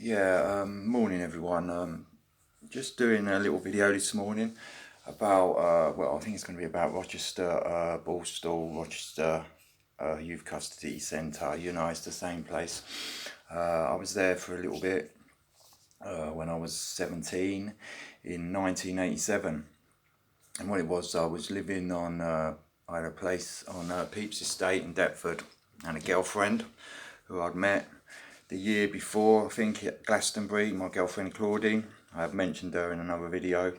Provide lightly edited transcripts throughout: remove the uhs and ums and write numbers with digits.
Morning everyone. Just doing a little video this morning about, well, I think it's going to be about Rochester, Borstal, Rochester Youth Custody Centre. You know, it's the same place. I was there for a little bit when I was 17 in 1987. And what it was, I was living on, I had a place on Pepys Estate in Deptford and a girlfriend who I'd met the year before, I think, at Glastonbury, my girlfriend Claudine. I have mentioned her in another video,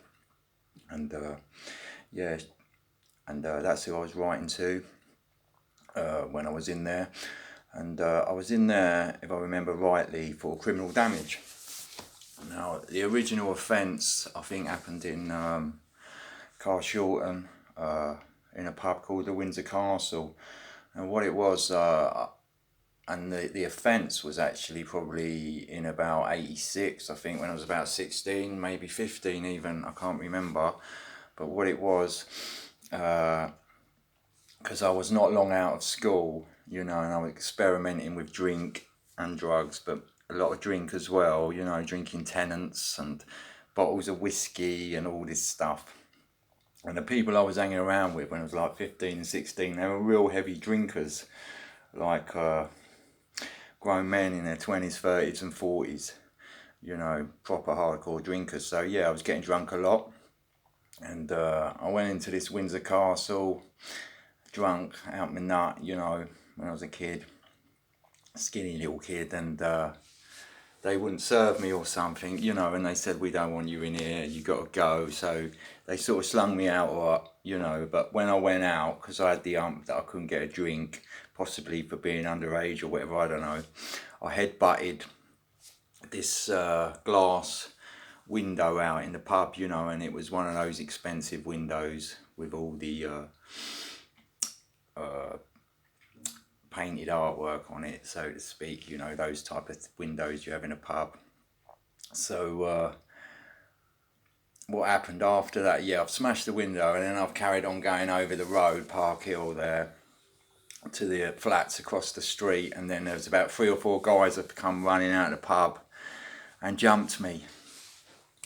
and that's who I was writing to when I was in there. And I was in there, if I remember rightly, for criminal damage. Now, the original offence, I think, happened in Carshalton, in a pub called the Windsor Castle. And what it was, and the offence was actually probably in about 86, I think, when I was about 16, maybe 15 even, I can't remember. But what it was, because I was not long out of school, you know, and I was experimenting with drink and drugs, but a lot of drink as well, you know, drinking Tennants and bottles of whiskey and all this stuff. And the people I was hanging around with when I was like 15 and 16, they were real heavy drinkers, like grown men in their 20s, 30s and 40s, you know, proper hardcore drinkers. So yeah, I was getting drunk a lot. And I went into this Windsor Castle, drunk, out my nut, you know, when I was a kid, skinny little kid, and they wouldn't serve me or something, you know, and they said, we don't want you in here, you got to go. So they sort of slung me out, or, you know, but when I went out, because I had the that I couldn't get a drink, possibly for being underage or whatever, I don't know, I headbutted this glass window out in the pub, you know, and it was one of those expensive windows with all the painted artwork on it, so to speak, you know, those type of windows you have in a pub. So what happened after that, yeah, I've smashed the window, and then I've carried on going over the road, Park Hill there, to the flats across the street, and then there was about 3 or 4 guys that come running out of the pub and jumped me.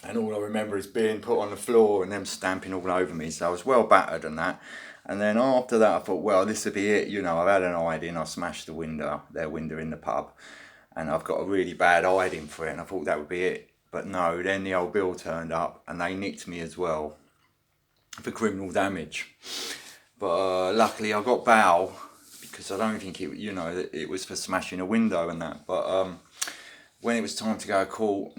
And all I remember is being put on the floor and them stamping all over me, so I was well battered and that. And then after that I thought, well, this will be it, you know, I've had an hiding, I smashed their window in the pub, and I've got a really bad hiding for it, and I thought that would be it. But no, then the old bill turned up and they nicked me as well for criminal damage. But luckily I got bail, because I don't think it, you know, it was for smashing a window and that. But when it was time to go to court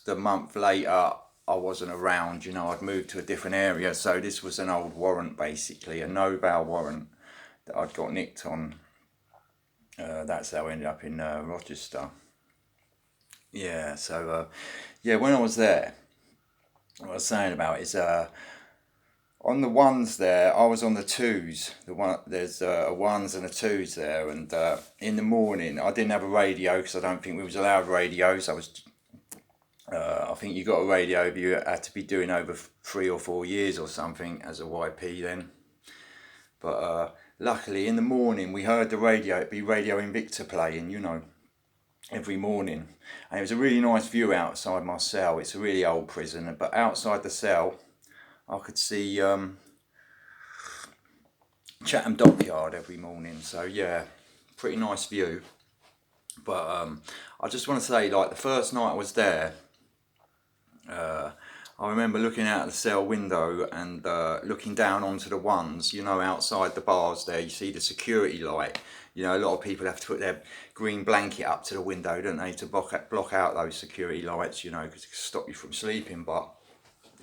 a month later, I wasn't around, you know, I'd moved to a different area. So this was an old warrant, basically, a no bail warrant that I'd got nicked on. That's how I ended up in Rochester. Yeah, so yeah, when I was there, what I was saying about is on the ones there, I was on the twos. There's a ones and a twos there, and in the morning I didn't have a radio because I don't think we was allowed radios. I think you got a radio if you had to be doing over 3 or 4 years or something as a YP then. But luckily in the morning we heard the radio, it'd be Radio Invicta playing, you know, every morning. And it was a really nice view outside my cell. It's a really old prison, but outside the cell I could see Chatham Dockyard every morning. So yeah, pretty nice view. But I just want to say, like, the first night I was there, I remember looking out of the cell window and looking down onto the ones, you know, outside the bars there, you see the security light. You know, a lot of people have to put their green blanket up to the window, don't they, to block out those security lights, you know, because it can stop you from sleeping. But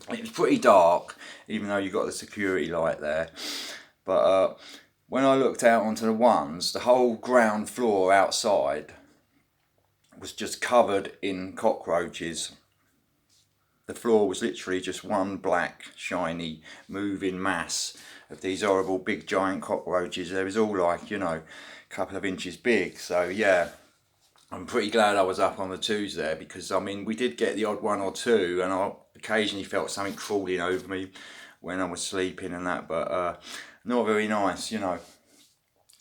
it was pretty dark, even though you got the security light there. But when I looked out onto the ones, the whole ground floor outside was just covered in cockroaches. The floor was literally just one black, shiny, moving mass of these horrible big giant cockroaches. They was all like, you know, a couple of inches big. So yeah, I'm pretty glad I was up on the twos there, because I mean, we did get the odd 1 or 2, and I occasionally felt something crawling over me when I was sleeping and that, but not very nice, you know,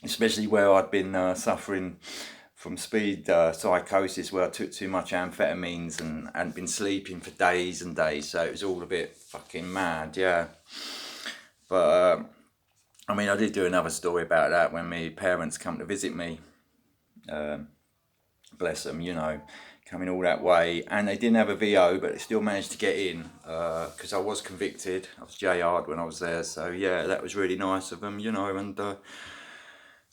especially where I'd been suffering from speed psychosis, where I took too much amphetamines and hadn't been sleeping for days and days, so it was all a bit fucking mad, yeah. But I mean, I did do another story about that when my parents come to visit me. Bless them, you know, coming all that way, and they didn't have a VO, but they still managed to get in because I was convicted. I was JR'd when I was there, so yeah, that was really nice of them, you know. And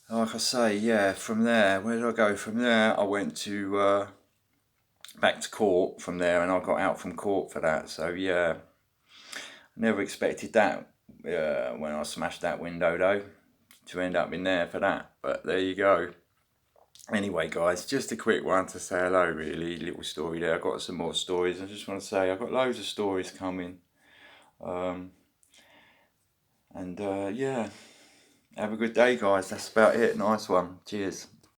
like I say, yeah, from there, where did I go from there? I went to back to court from there, and I got out from court for that. So yeah, never expected that when I smashed that window though, to end up in there for that. But there you go. Anyway, guys, just a quick one to say hello, really. Little story there. I've got some more stories. I just want to say I've got loads of stories coming. And yeah, have a good day, guys. That's about it. Nice one. Cheers.